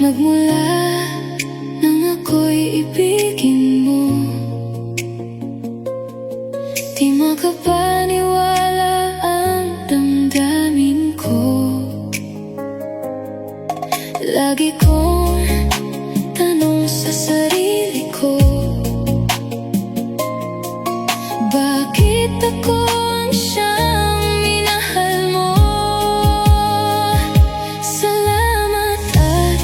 Magmula nang ako'y ibigin mo, di makapaniwala ang damdamin ko. Lagi kong tanong sa sarili ko, bakit ako ang siyang minahal mo? Salamat at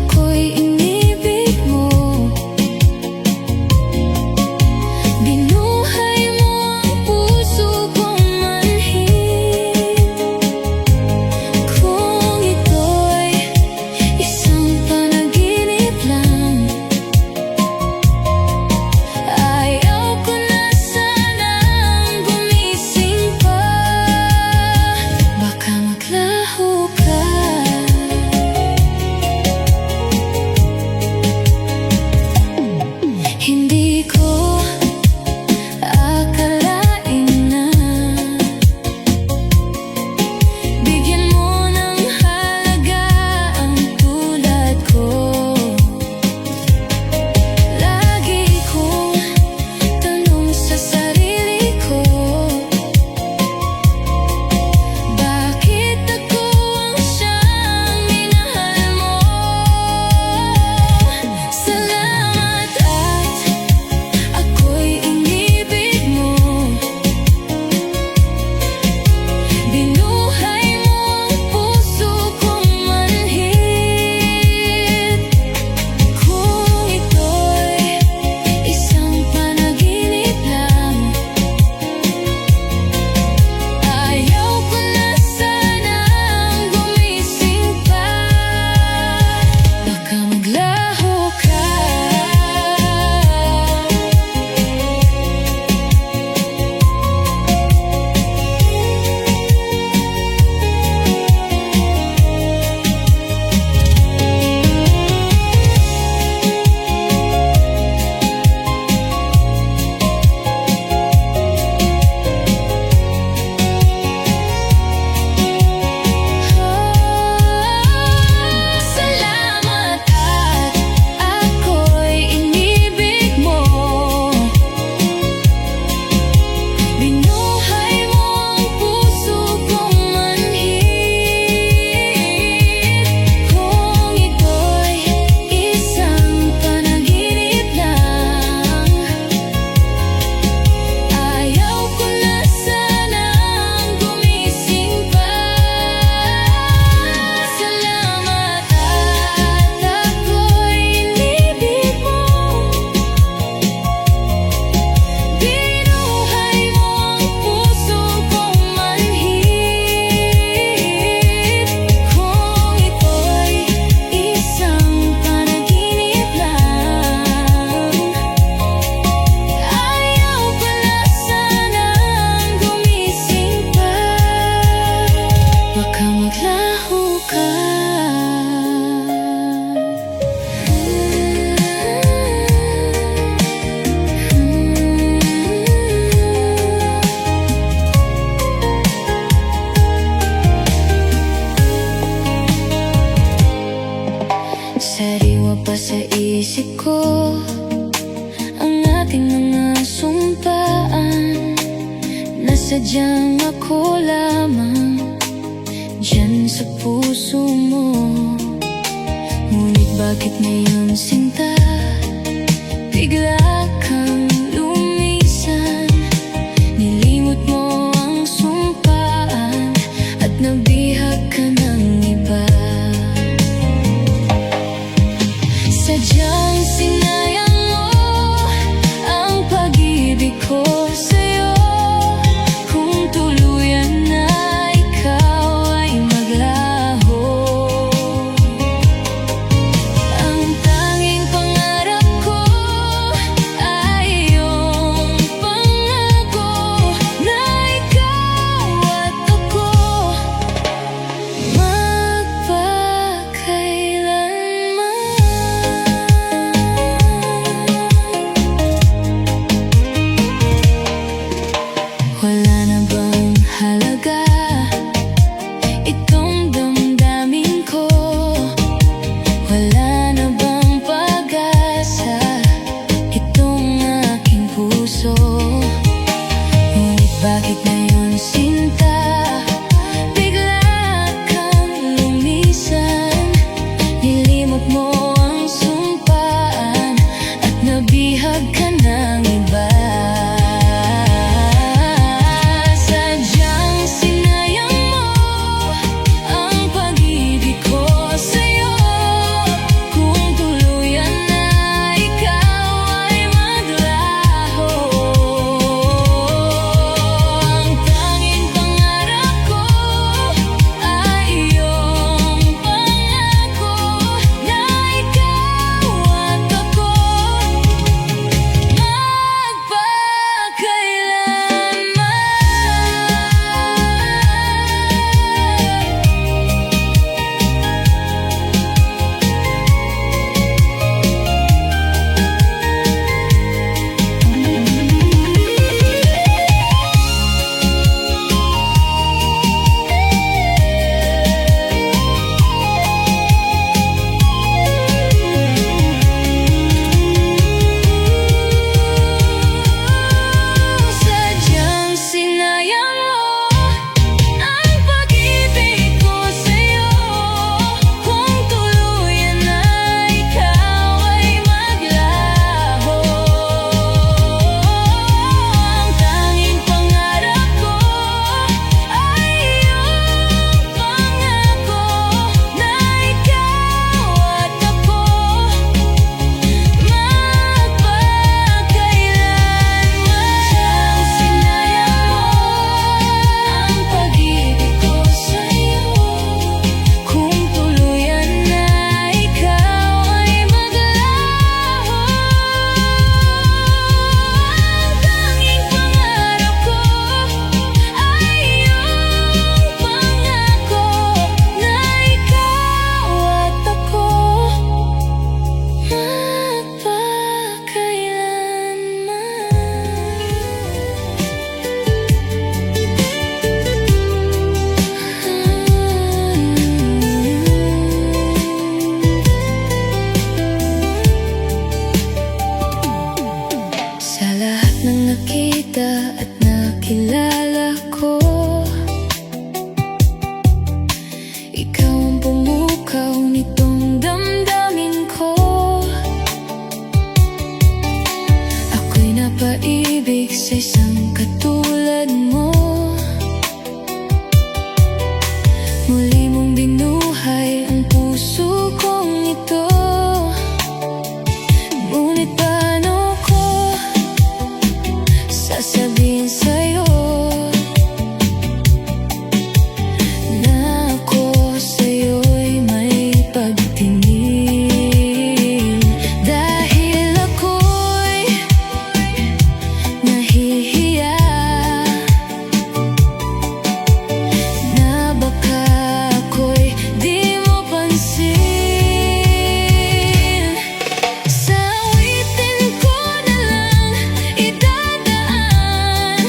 ako'y inibig mo. Binuhay mo ang puso kong manhid. Kung ito'y isang panaginip lang, ayaw ko na sanang gumising pa. Baka maglaho ka. Hindi ko akalain na bigyan mo ng halaga ang tulad ko. Lagi kong tanong sa sarili ko, bakit ako ang siyang minahal mo? Salamat at ako'y inibig mo. Binuhay mo ang puso kong manhid. Kung ito'y isang panaginip lang, ayaw ko na sanang gumising pa. Baka maglaho ka. Salamat at ako'y inibig mo. Binuhay mo ang puso kong manhid. Kung ito'y isang panaginip lang, ayaw ko na sanang gumising pa. Salamat at ako'y inibig mo. Binuhay mo ang puso kong manhid. Kung ito'y isang panaginip lang, ayaw ko na sanang gumising pa. Baka maglaho ka. Sariwa pa sa isip ko ang ating mga sumpaan, na sadyang ako lamang diyan sa puso mo. Ngunit bakit ngayon, sinta, bigla kang lumisan? Nilimot mo ang sumpaan at nabihag ka ng iba. Sadyang sinayang mo ang pag-ibig ko sa'yo. Kung tuluyan na ikaw ay maglaho, ang tanging pangarap ko ay iyong pangako na ikaw at ako itong damdamin ko? Wala na bang pag-asa itong aking puso? Ngunit bakit ngayon, sinta, bigla kang lumisan? Nilimot mo ang sumpaan at nabihag ka ng iba. Sadyang sinayang mo ang pag-ibig ko sa'yo. Kung tuluyan na ikaw ay maglaho, ang tanging pangarap ko ay iyong pangako na ikaw at ako sadyang sinayang mo ang pag-ibig ko sa'yo. Kung tuluyan na ikaw ay maglaho, ang tanging pangarap ko ay iyong pangako na ikaw at ako magpakailanman. Sinayang mo ang pag-ibig ko sa'yo. Kung tuluyan na ikaw ay maglaho, ang tanging pangarap ko ay iyong pangako na ikaw at ako magpakailanman. Sa lahat ng nakita at nakilala ko, ikaw ang pumukaw nitong damdamin ko. Ako'y napaibig sa isang katulad mo. Muli mong binuhay ang puso kong ito. Ngunit paano ko sasabihin sa'yo na ako sa'yo'y may pagtingin? Dahil ako'y nahihiya na baka ako'y di mo pansin. Sa awitin ko na lang idadaan,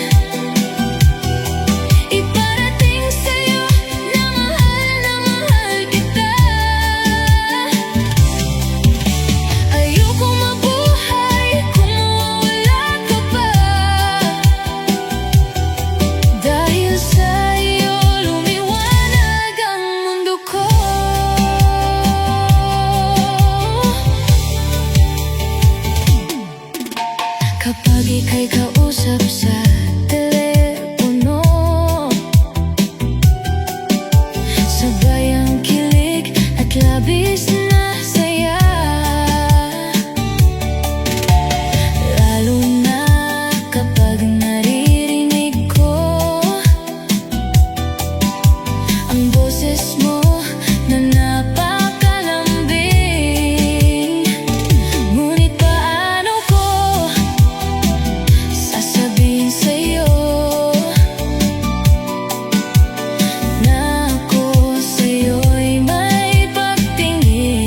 iparating sa'yo na mahal kita. Ayoko mabuhay kung mawala ka pa. Dahil sa'yo lumiwanag ang mundo ko. Kapag ika'y kausap sa telepono, sabay ang kilig at labis na saya. Lalo na kapag naririnig ko ang boses mo na napakalambing. Ngunit paano ko sasabihin sa'yo na ako sa'yo'y may pagtingin?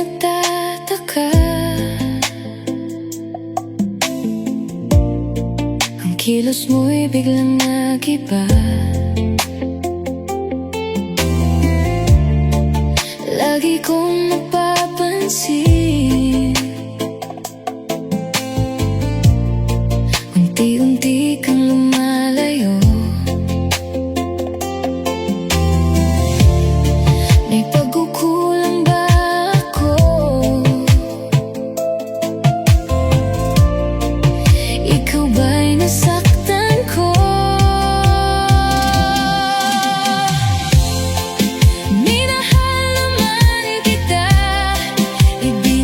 nagtataka. Ang kilos mo'y biglang nag-iba. Lagi kong napapansin, unti-unti kang lumalayo. May pagkukulang ba ako? Ikaw ba'y nasaktan ko? Minahal naman kita, ibig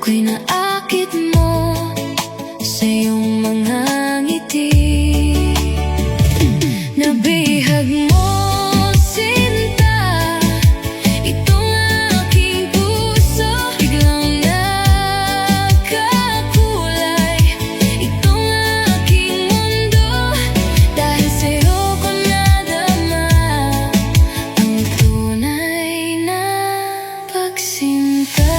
Ako'y naakit mo sa iyong mga ngiti. Nabihag mo, sinta, itong aking puso. Biglang nagkakulay itong aking mundo. Dahil sa'yo ko nadama ang tunay na pagsinta.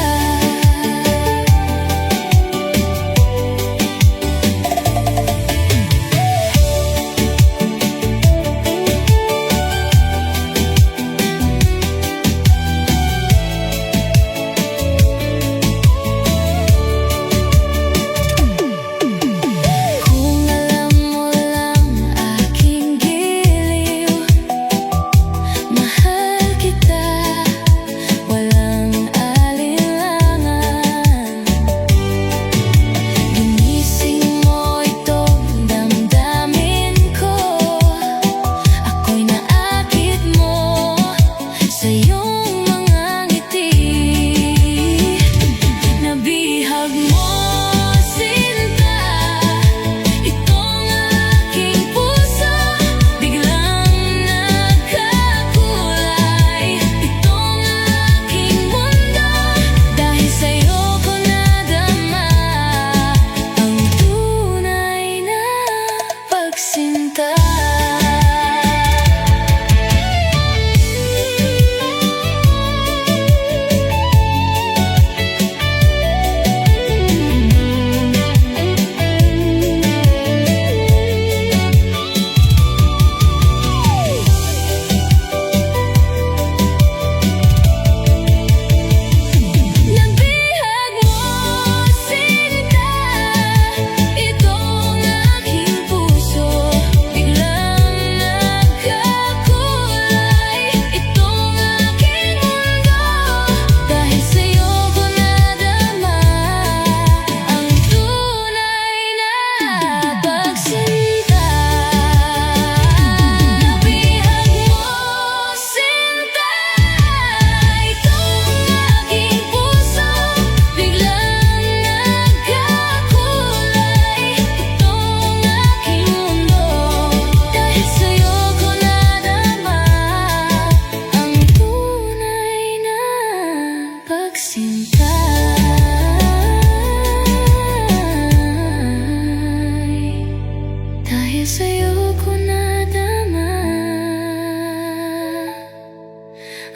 Dahil sa'yo ko nadama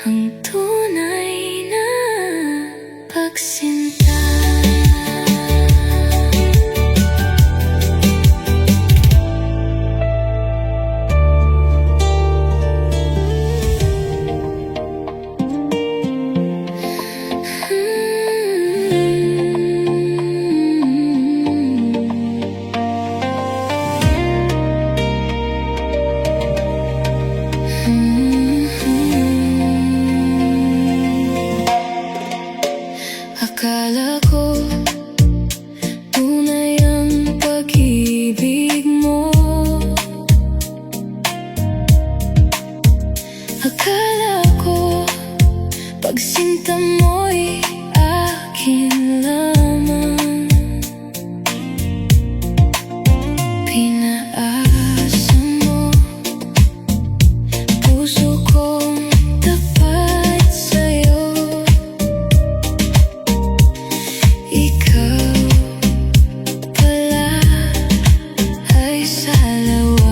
ang tunay na pagsinta. Akala ko tunay ang pag-ibig mo. Akala ko pagsinta mo'y akin lamang. Pinaasa mo puso kong tapat sa'yo. Ikaw pala ay salawahan.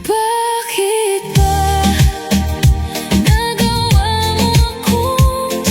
Bakit ba nagawa mo akong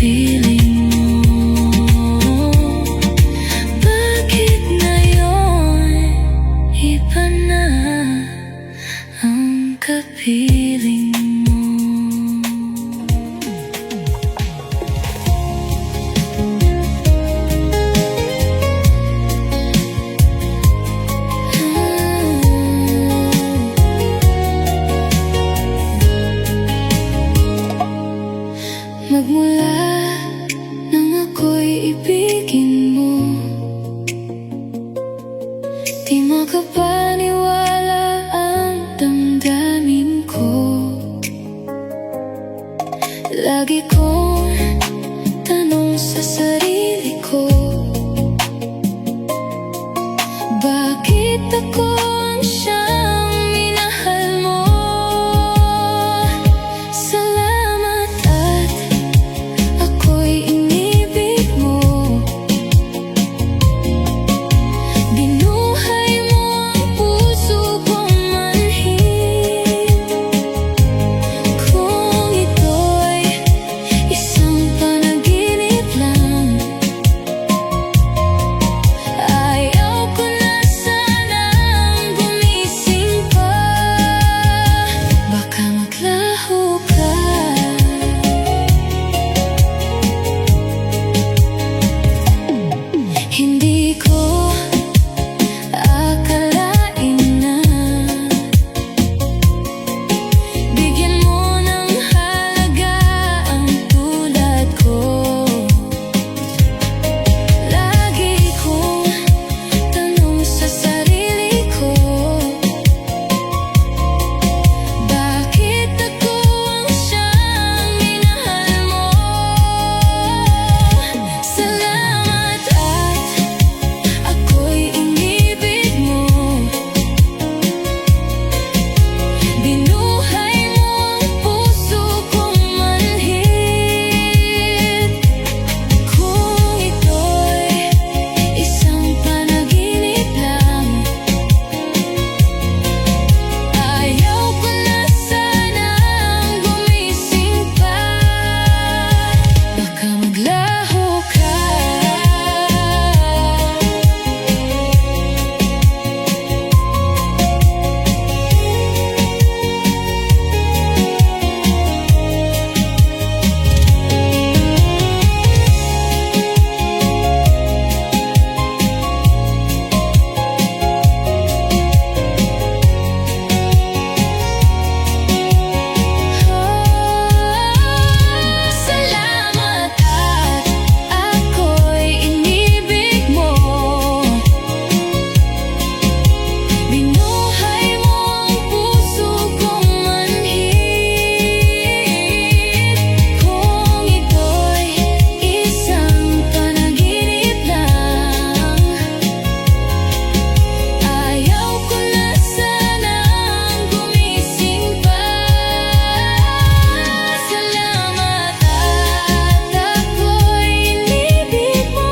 piling mo? Bakit ngayon iba na ang kapiling mo? Magmula nang ako'y ibigin mo, di makapaniwala ang damdamin ko. Lagi kong tanong sa sarili ko, bakit ako ang siyang minahal mo? Salamat at ako'y inibig mo. Binuhay mo ang puso kong manhid. Kung ito'y isang panaginip lang, ayaw ko na sanang gumising pa. Baka maglaho ka. Hindi ko akalain na bigyan mo ng halaga ang tulad ko. Lagi kong tanong sa sarili ko, bakit ako ang siyang minahal mo? Salamat at ako'y inibig mo. Binuhay mo ang puso kong manhid. Kung ito'y isang panaginip lang, ayaw ko na sanang gumising pa. Baka maglaho ka. Salamat at ako'y inibig mo. Binuhay mo ang puso kong manhid. Kung ito'y isang panaginip lang, ayaw ko na sanang gumising pa. Salamat at ako'y inibig mo.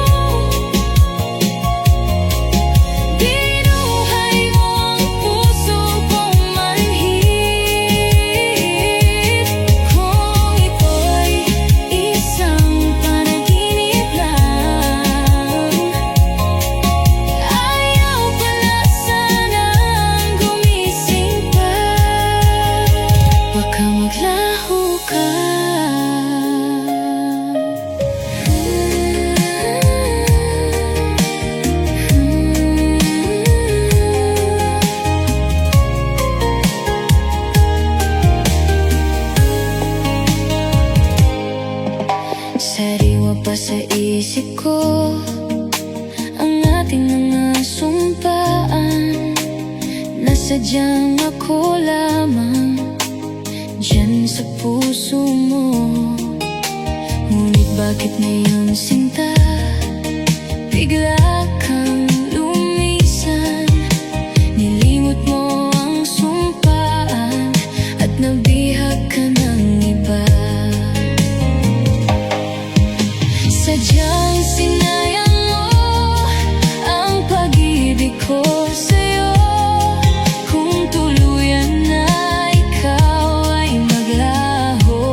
Binuhay mo ang puso kong manhid. Kung ito'y isang panaginip lang, ayaw ko na sanang gumising pa. Baka maglaho ka. Sariwa pa sa isip ko ang ating mga sumpaan, na sadyang ako lamang dyan sa puso mo. Ngunit bakit ngayon, sinta, bigla kang lumisan? Nilimot mo ang sumpaan at nabihag ka ng iba. Sadyang sinayang mo ang pag-ibig ko sa'yo. Kung tuluyan na ikaw ay maglaho,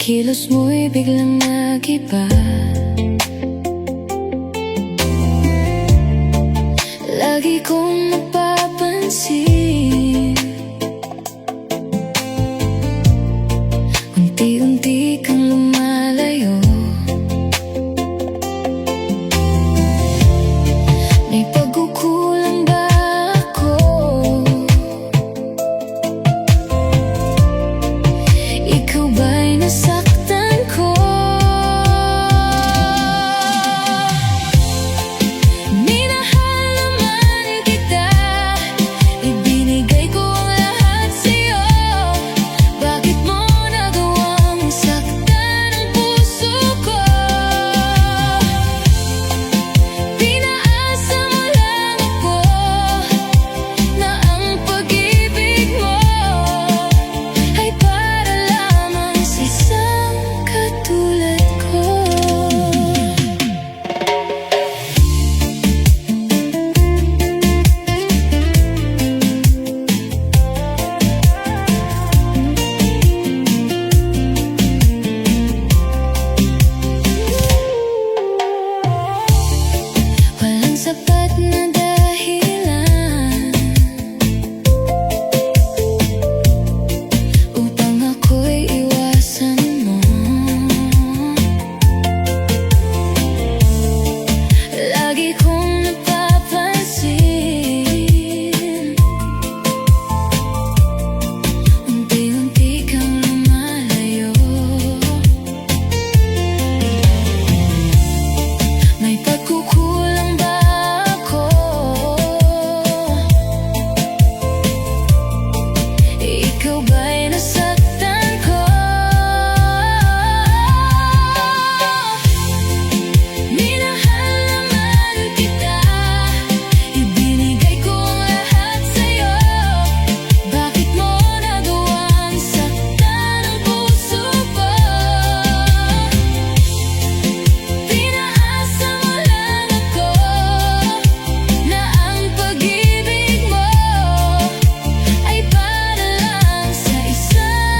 kilos mo'y biglang nag-iba. Lagi kong napapansin, unti-unti kang lumalayo. May pagkukulang ba ako? Ikaw ba'y nasaktan ko? Minahal naman kita, ibinigay ko ang lahat sa'yo. Bakit mo nagawang saktan ang puso ko? Pinaasa mo lang ako na ang pag-ibig mo ay para lamang sa isang katulad ko. Walang sapat na dahilan upang ako'y iwasan mo. Lagi kong napapansin, unti-unti kang lumalayo. May pagkukulang ba ako? Ikaw ba'y nasaktan ko? Minahal naman kita, ibinigay ko ang lahat sa'yo. Bakit mo nagawang saktan ang puso ko? Pinaasa mo lang ako na ang pag-ibig mo ay para lang sa isang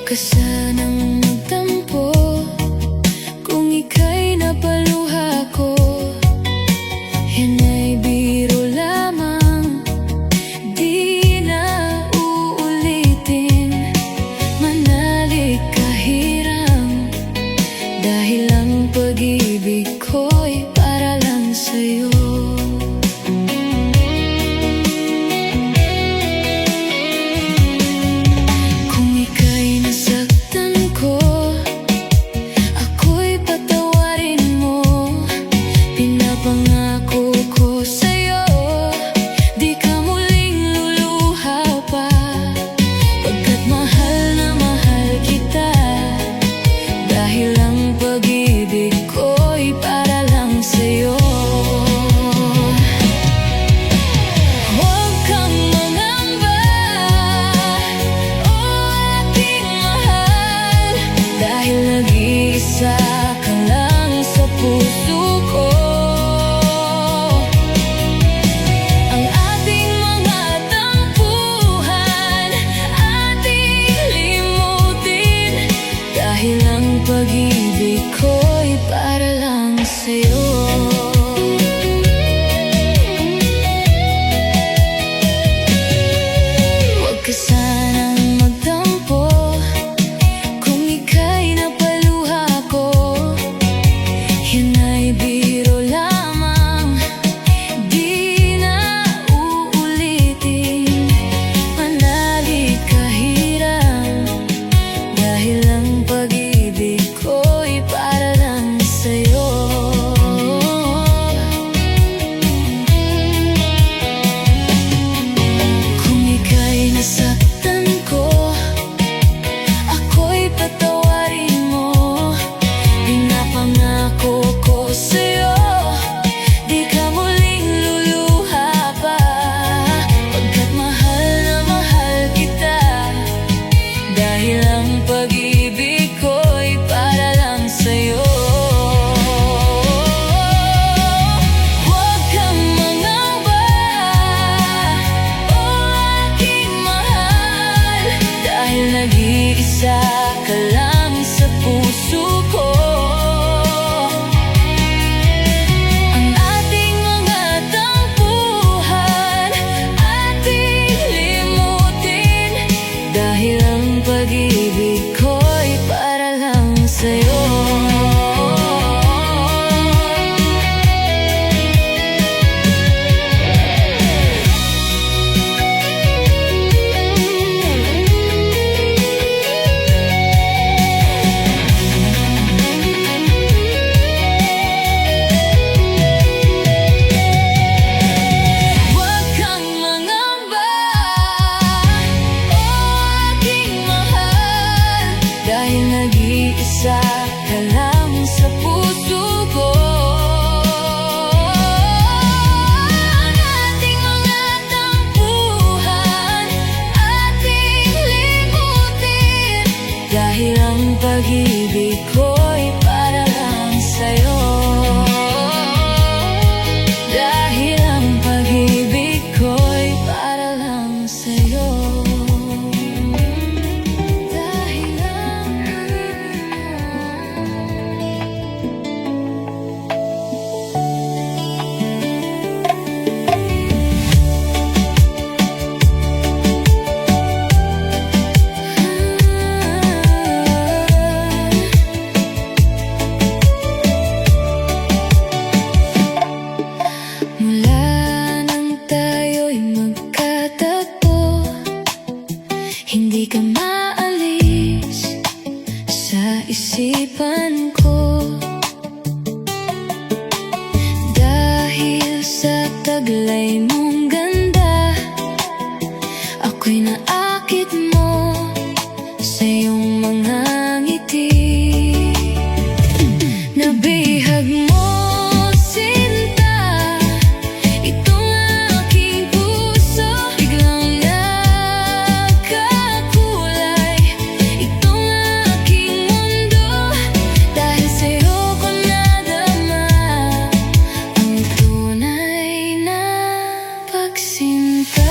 ka sanang magtampo kung ika'y napaluha ko. Yan ay biro lamang, di na uulitin. Manalik kahirang, dahil ang pag-ibig ko'y para lang sa'yo. Pangako ko sa'yo, di ka muling luluha pa, pagkat mahal na mahal kita, dahil ang pag-ibig ko'y para lang sa'yo. Huwag kang mangamba, o aking mahal, dahil nag-iisa ka lang sa puso ko. Pag-ibig ko'y para lang sa'yo. Huwag ka sanang magtampo kung ika'y napaluha ko. Yan ay biro lamang, di na uulitin. Manali kahirang, dahil ang pag-ibig ko'y para lang sa'yo. Kung ika'y nasaktan ko, ako'y patawarin mo. Pinapangako ko sa'yo, di ka muling luluha pa, pagkat mahal na mahal kita, dahil ang pag-ibig ko'y para lang sa'yo. Huwag kang mangamba, o aking mahal, dahil nag-iisa ka lang sa puso ko. Ang ating mga tampuhan, ating limutin, dahil ang pag-ibig ko'y para lang sa'yo. Huwag kang mangamba, o aking mahal, dahil nag-iisa ka lang sa puso ko. Ang ating mga tampuhan, ating limutin, dahil ang pag-ibig ko'y para lang sa'yo. Dahil ang pag-ibig ko'y para lang sa'yo. Dahil ang mula nang tayo'y magkatagpo, hindi ka maalis sa isipan ko. Dahil sa taglay mong ganda, ako'y naakit mo sa iyong mga ngiti. Nabihag mo, sinta, itong aking puso. Biglang nagkakulay itong aking mundo, dahil sa'yo ko nadama ang tunay na pagsinta.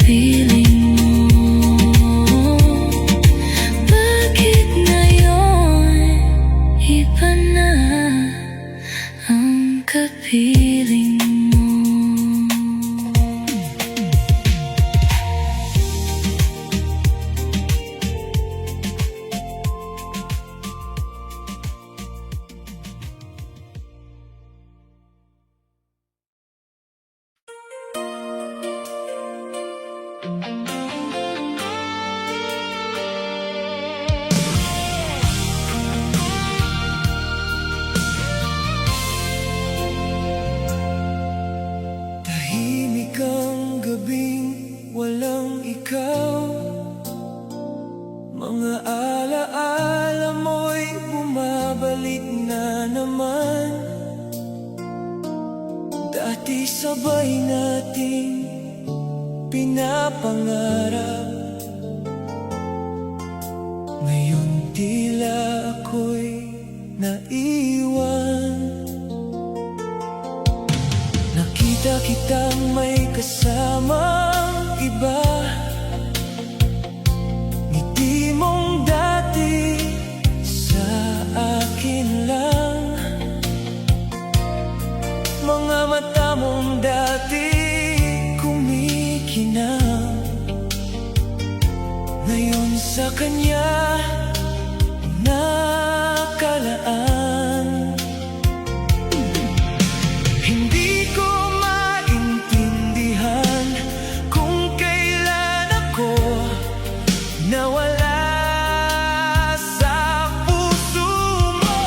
kapiling mo? Bakit ngayon iba na ang kapiling mo? Tahimik ang gabing walang ikaw. Mga alaala mo'y bumabalik na naman. Dati sabay nating pinapangarap. Ngayon tila ako'y naiwan. Nakita kitang may kasamang iba. Ngiti mong dati sa akin lang. Mga mata mong dati kumikinang. Ngayon sa kanya nakalaan. Hindi ko maintindihan kung kailan ako nawala sa puso mo.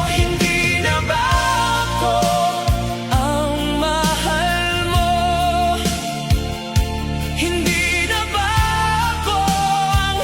Hindi na ba ako ang mahal mo? Hindi na ba ako ang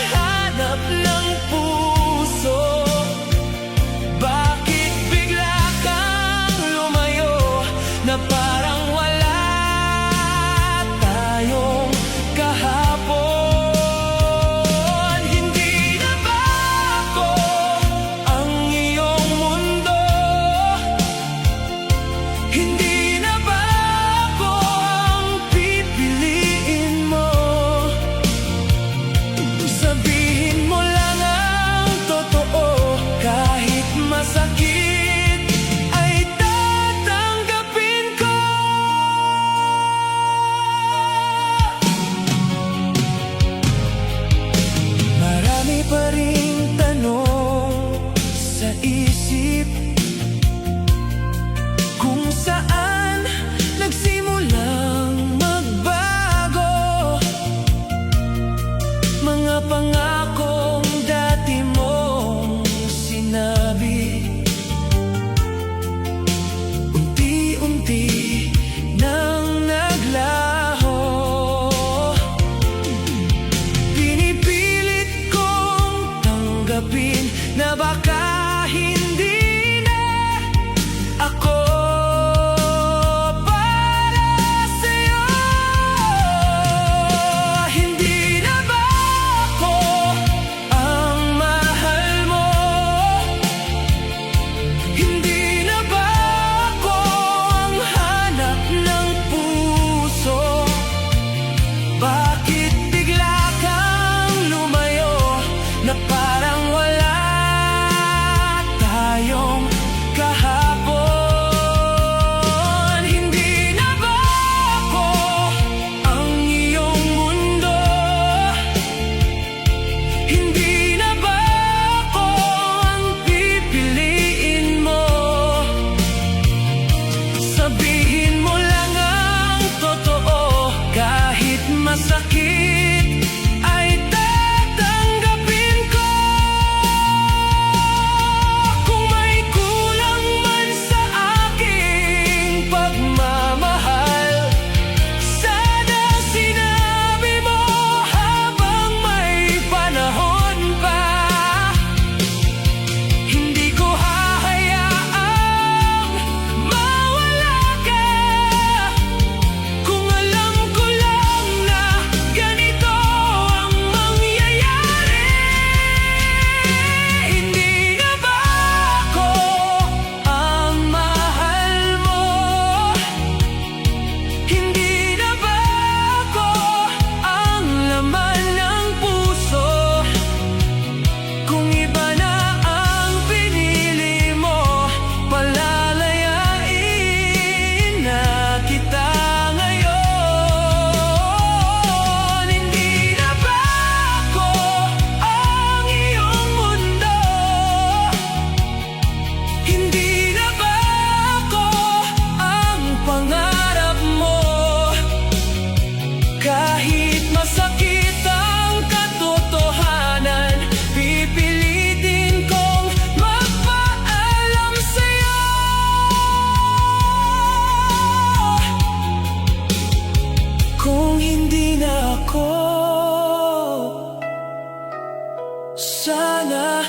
sana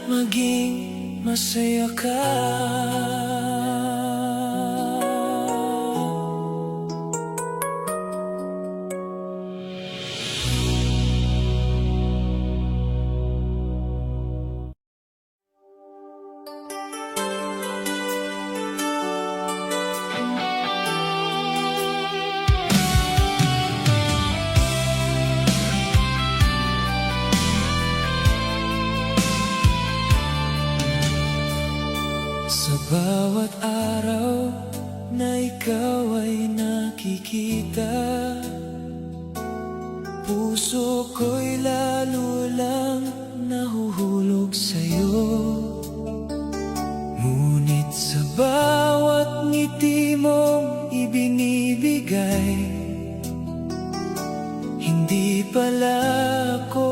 maging masaya ka. Sa bawat araw na ikaw ay nakikita, puso ko'y lalo lang nahuhulog sa'yo. Ngunit sa bawat ngiti mong ibinibigay, hindi pala ako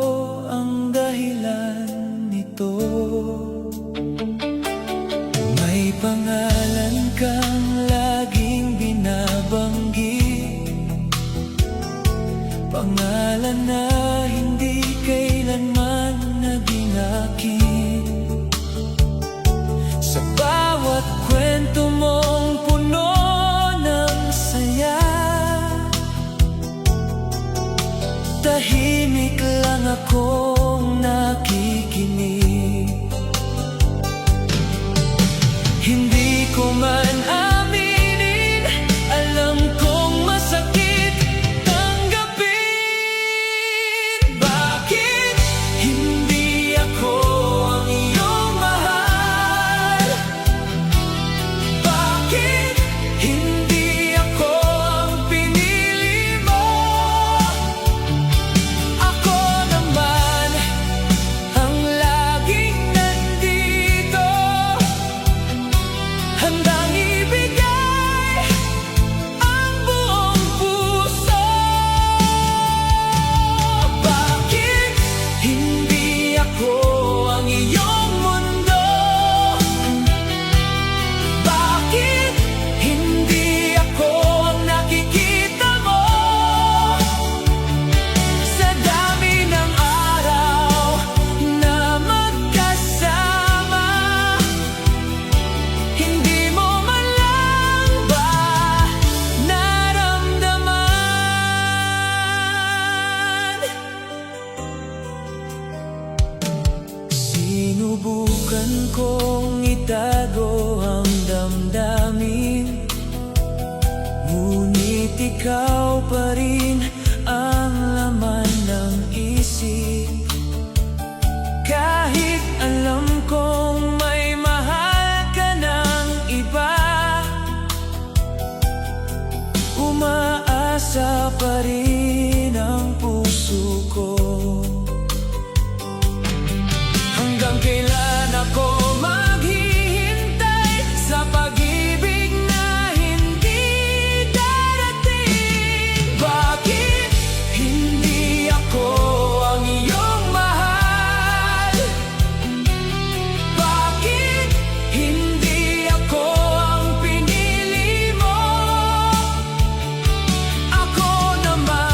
ang dahilan nito. May pangalan kang laging binabanggit, pangalan na hindi kailanman naging akin. Sa bawat kwento mong puno ng saya, tahimik lang akong nakikinig. Hindi ko man aminin, alam kong masakit tanggapin. Bakit hindi ako ang iyong mahal? Bakit hindi ako ang pinili mo? Ako naman ang laging nandito, handang ibigay ang buong puso. Bakit hindi ako ang iyong mundo? Bakit hindi ako ang nakikita mo? Sa dami ng araw na magkasama, hindi mo man lang ba naramdaman? Sinubukan kong itago ang damdamin, ngunit ikaw pa rin ang laman ng isip. Kahit alam kong may mahal ka ng iba, umaasa pa rin ang puso ko. Hanggang kailan ako maghihintay sa pag-ibig na hindi darating? Bakit hindi ako ang iyong mahal? Bakit hindi ako ang pinili mo? Ako naman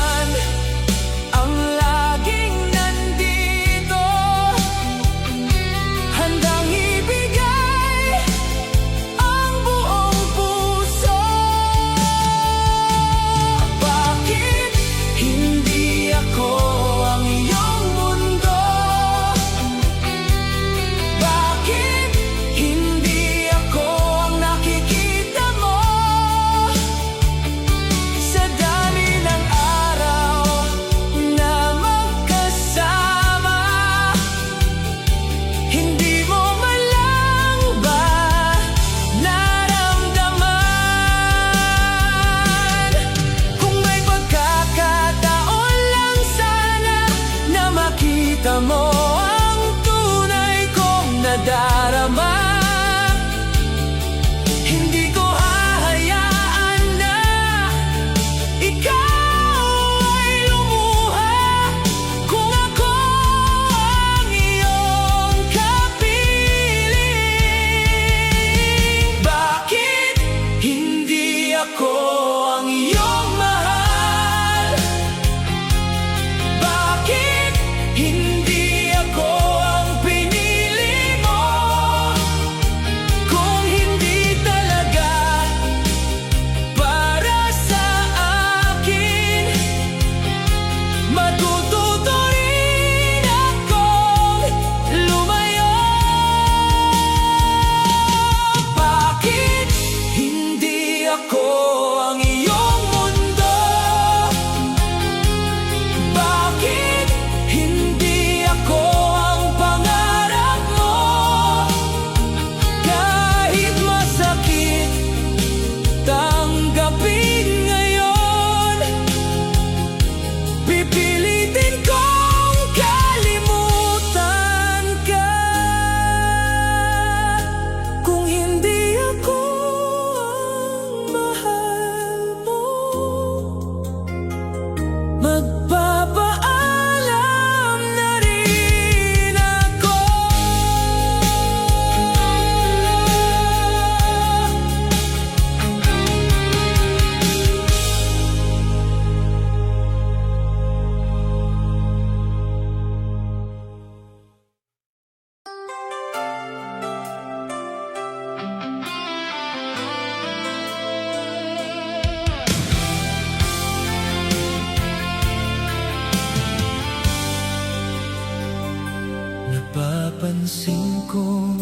Napansin ko,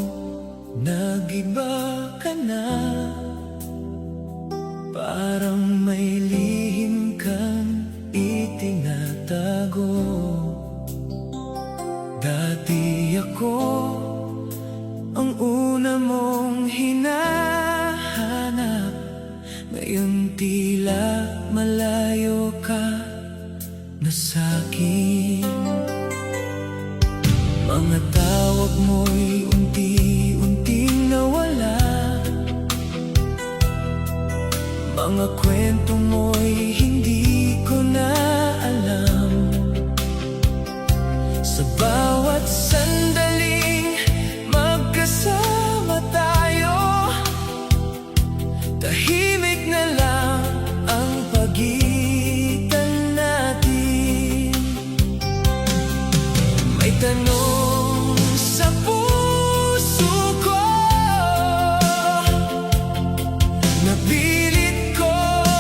nag-iba ka na. Parang may lihim kang itinatago. Dati ako ang una mong hinahanap. Ngayon tila malayo ka na sa'kin. Mga tawag mo'y unti-unting nawala. Mga kwento mo'y hindi ko na alam. Sa bawat sandaling magkasama tayo, tahimik na lang ang pagitan natin. May tanong sa puso ko, napilit kong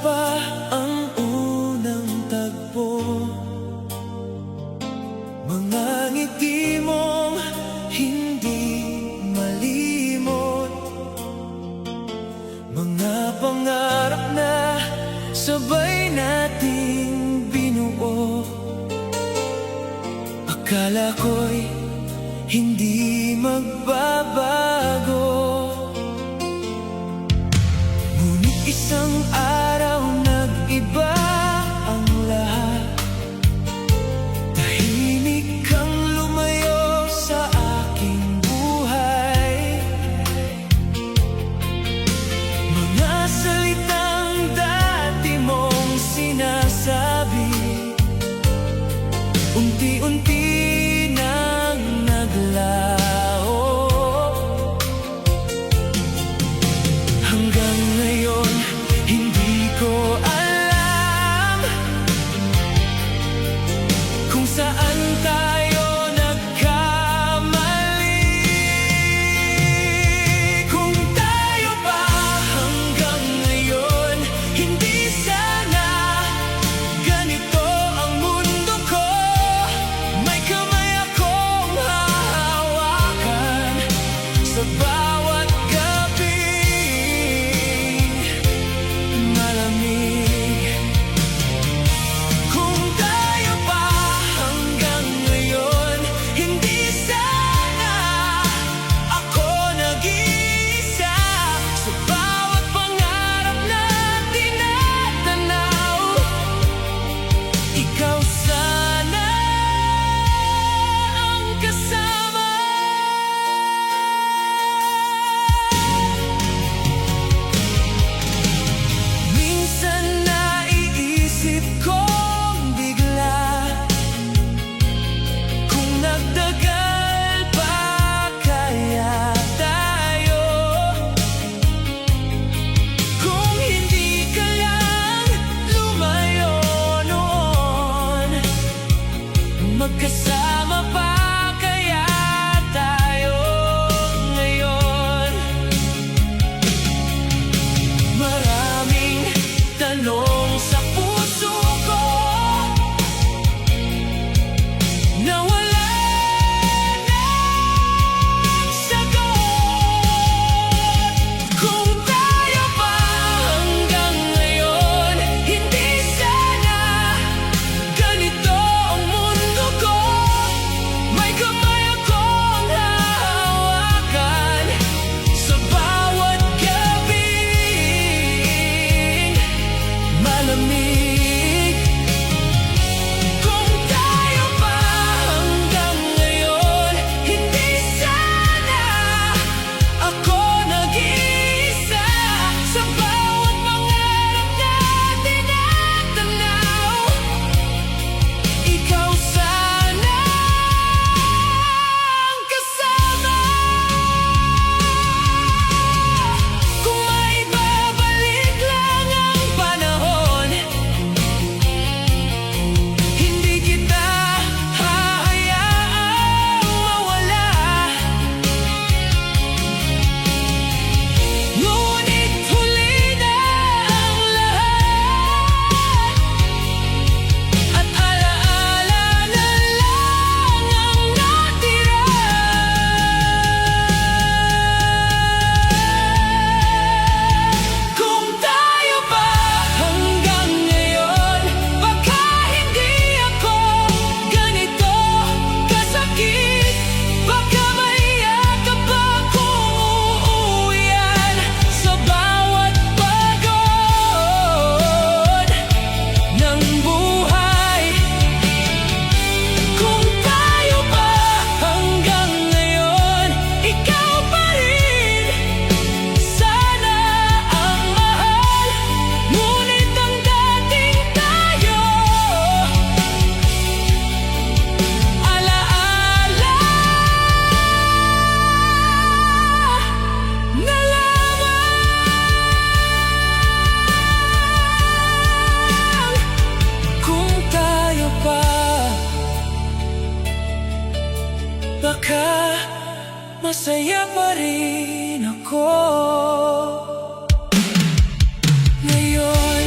pa ang unang tagpo, mga ngiti mong hindi malimot, mga pangarap na sabay nating binuo. Akala ko'y hindi magbabago, ngunit isang araw nag-iba ang lahat. Tahimik kang lumayo sa aking buhay, mga salitang dati mong sinasabi unti-unti nang naglaho. Hanggang ngayon, hindi ko alam kung saan tayo nagkamali. Kung tayo ba hanggang ngayon, hindi sana ganito ang mundo ko. May kamay akong hahawakan sa bawat gabing malamig. Kung tayo ba hanggang ngayon, hindi sana ako nag-iisa sa bawat pangarap na tinatanaw. Ikaw sana ang kasama. Minsan naiisip kong bigla kung nagtagal pa kaya tayo, kung hindi ka lang lumayo noon, magkasama pa kaya tayo ngayon. Maraming tanong sa puso ko na wala ng sagot. Kung tayo ba hanggang ngayon, hindi sana ganito ang mundo ko. May kamay akong hahawakan sa bawat gabing malamig. Kung tayo ba hanggang ngayon, hindi sana ako nag-iisa sa bawat pangarap na tinatanaw. Ikaw sana ang kasama. Kung maibabalik lang ang panahon, hindi kita hahayaang mawala. Ngunit huli na ang lahat, at alaala na lang ang natira. Kung tayo ba hanggang ngayon, baka hindi ako ganito kasakit. Baka maiyakap akong uuwian sa bawat pagod ng buhay. Kung tayo ba hanggang ngayon, ikaw pa rin sana ang mahal. Ngunit ang dating tayo, alaala na lamang. Kung tayo pa, baka masaya pa rin ako ngayon.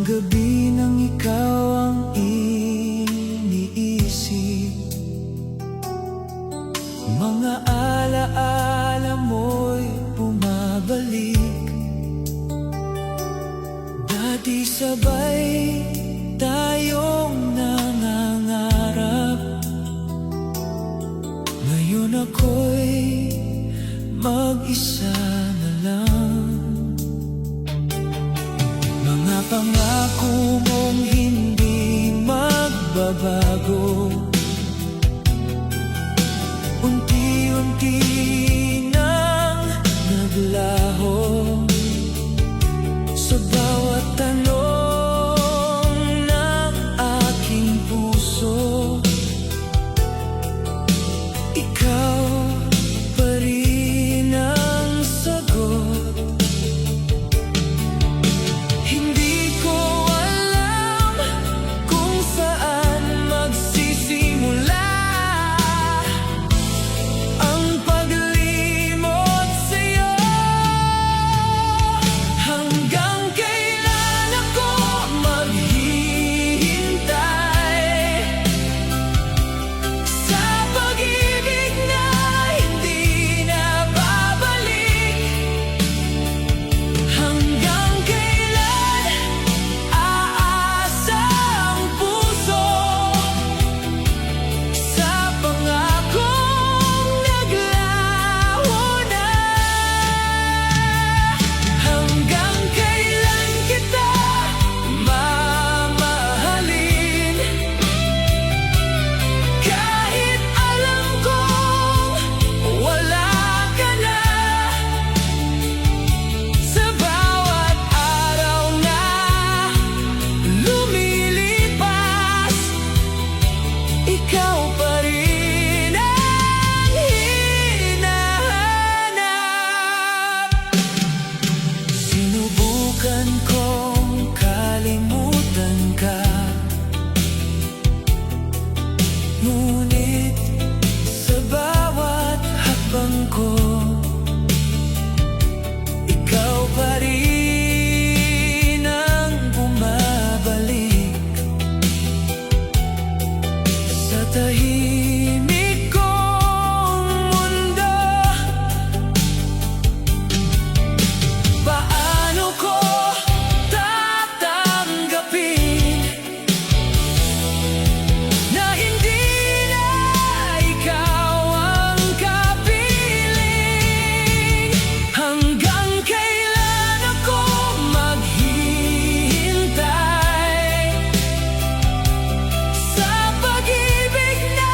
Walang gabi nang ikaw ang iniisip. Mga alaala mo'y bumabalik. Dati sabay tayong nangangarap. Ngayon ako'y mag-isa na lang. Mga pangako mong hindi magbabago, unti-unti nang naglaho. Sa bawat tanong ng aking puso, ikaw pa rin ang sagot. Hindi ko alam kung saan magsisimula ang paglimot sa'yo. Hanggang kailan ako maghihintay sa pag-ibig na hindi na babalik? Hanggang kailan aasa ang puso sa pangakong naglaho na? Hanggang kailan kita mamahalin kahit alam kong wala ka na? Sa bawat araw na lumilipas, ikaw pa rin ang hinahanap. Sinubukan kong kalimutan ka, ngunit sa bawat hakbang ko, ikaw pa rin ang bumabalik. Sa tahimik kong mundo, paano ko tatanggapin na hindi na ikaw ang kapiling? Hanggang kailan ako maghihintay sa pag-ibig na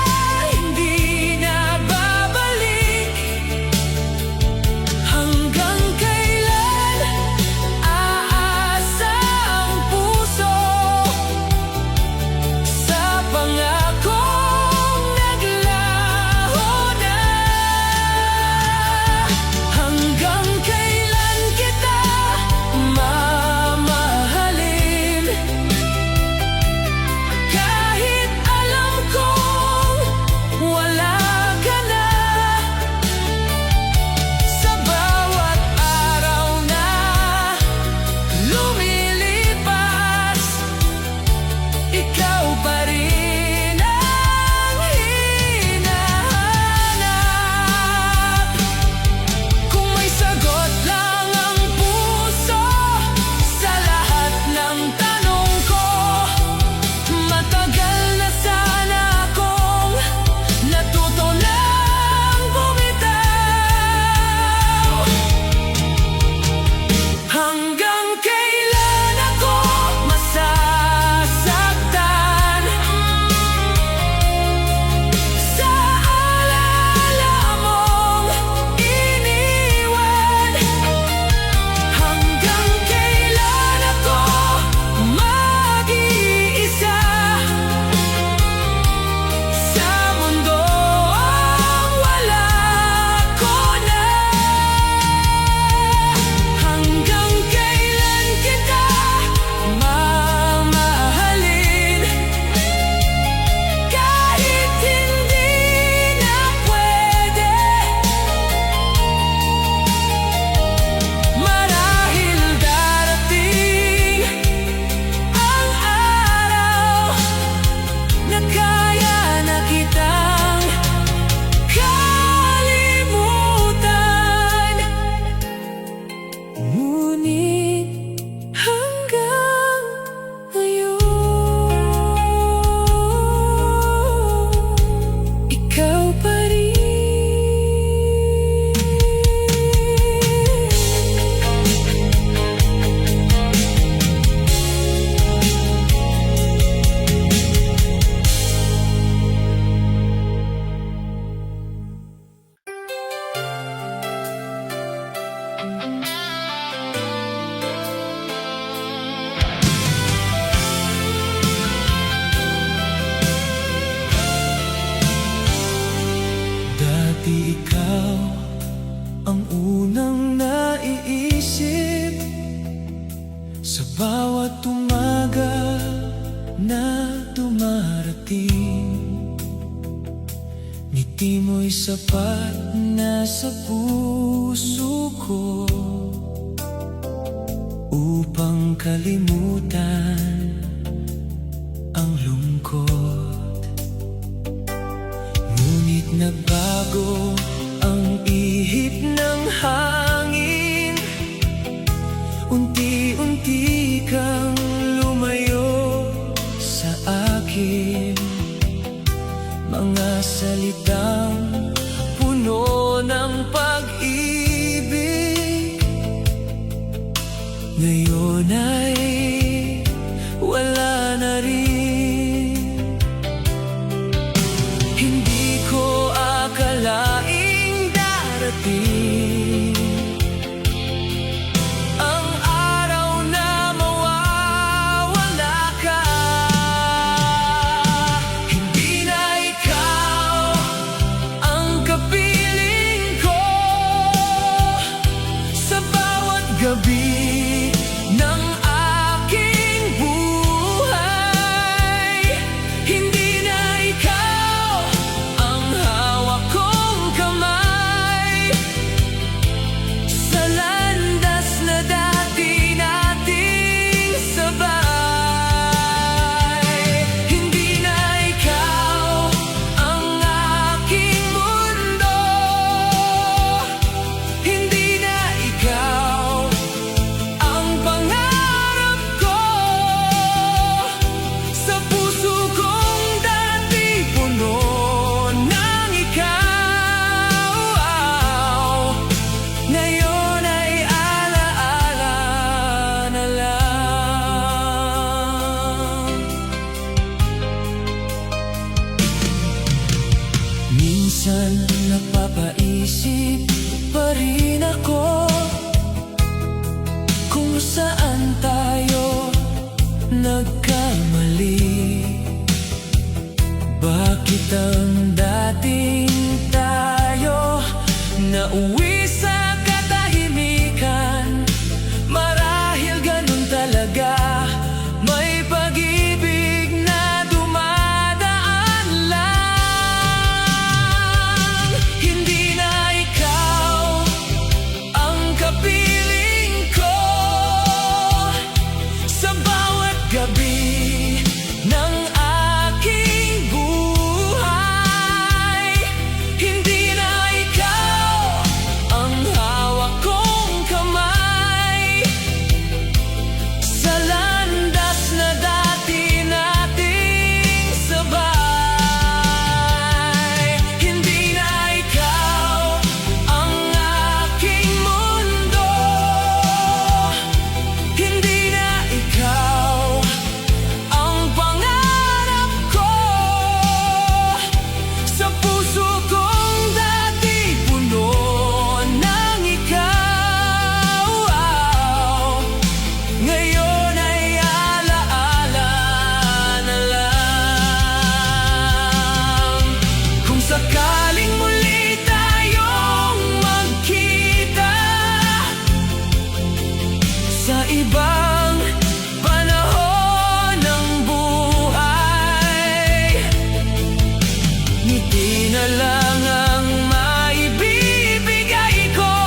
di ikaw ang unang naiisip sa bawat umaga na dumarating. Ngiti mo'y sapat na sa puso ko upang kalimutan ang lungkot. Ngunit nagbago ang ihip ng hangin, unti-unti kang lumayo sa akin. Mga salitang puno ng pag-ibig ngayon ay wala na rin. Hindi ko akalaing darating ang araw na mawawala ka. Hindi na ikaw ang kapiling ko sa bawat gabi ng aking buhay. Hindi na ikaw ang hawak kong kamay sa landas na dati nating sabay. Hindi na ikaw ang aking mundo, hindi na ikaw ang pangarap ko sa puso kong dati puno ng ikaw. Ngayon ay alaala na lang. Minsan napapaisip pa rin ako kung saan tayo nagkamali. Bakit ang dating tayo nauwi sa katahimikan? Marahil ganun talaga, may pag-ibig na dumadaan lang. Hindi na ikaw ang kapiling ko sa bawat gabi ng aking buhay. Hindi na ikaw ang hawak kong kamay sa landas na dati nating sabay. Hindi na ikaw ang aking mundo, hindi na ikaw ang pangarap ko sa puso kong dati puno ng ikaw. Ngayon ay alaala na lang. Kung sakaling muli tayong magkita sa ibang panahon ng buhay, ngiti na lang ang maibibigay ko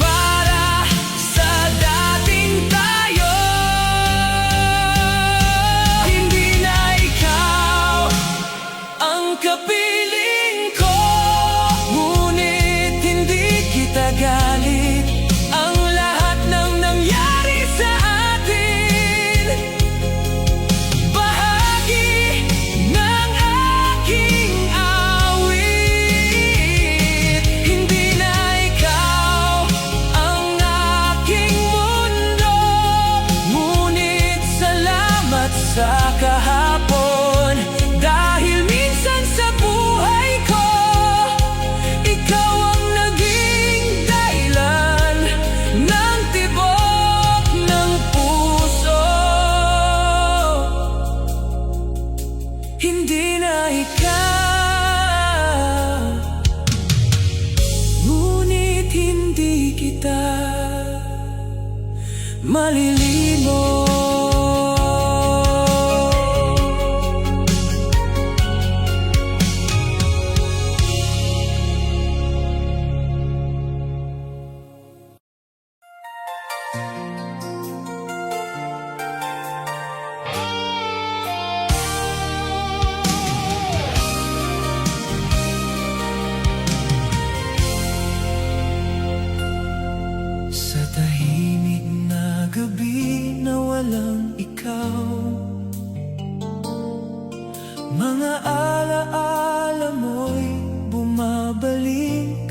para sa dating tayo. Hindi na ikaw ang kapiling ko, ngunit hindi kita galit ang lahat ng nangyari sa atin. Bahagi ng aking awit. Hindi na ikaw ang aking mundo, ngunit salamat sa kahapon. Dahil minsan sa buhay ko, ikaw ang naging dahilan ng tibok ng puso. Hindi na ikaw malilino. Sa tahimik na gabi na walang ikaw, mga alaala mo'y bumabalik.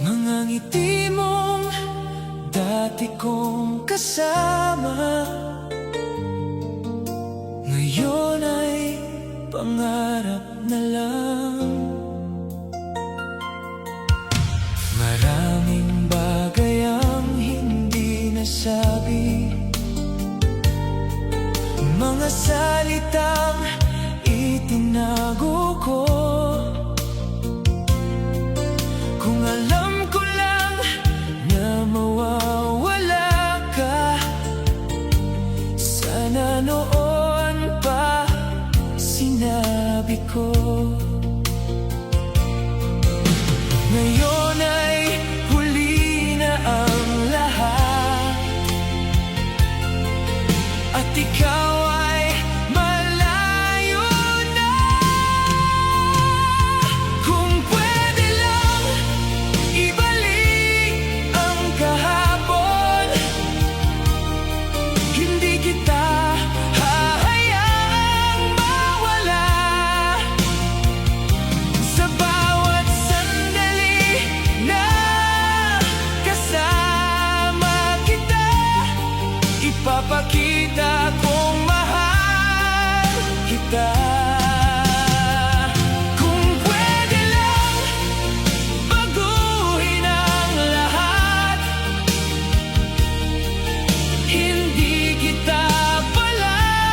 Mga ngiti mong dati kong kasama, ngayon ay pangarap na lang. Maraming bagay ang hindi nasabi, mga salitang itinago ko. Kung alam ko lang na mawawala ka, sana noon pa sinabi ko. Ngayon ay huli na ang lahat, at ikaw ay malayo na. Kung pwede lang ibalik ang kahapon, hindi kita hahayaang mawala. Sa bawat sandali na kasama kita, ipapakita kong mahal kita. Kung pwede lang baguhin ang lahat, hindi kita palalayuin.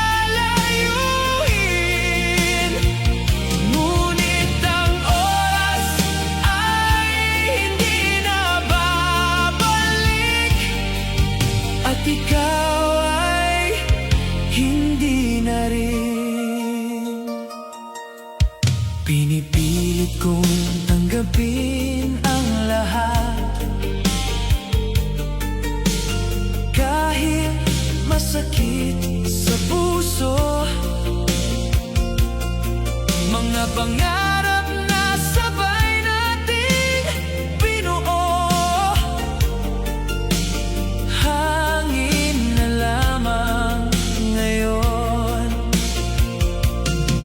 Ngunit ang oras ay hindi na babalik, at ikaw ay hindi na rin. Pinipilit kong tanggapin ang lahat, kahit masakit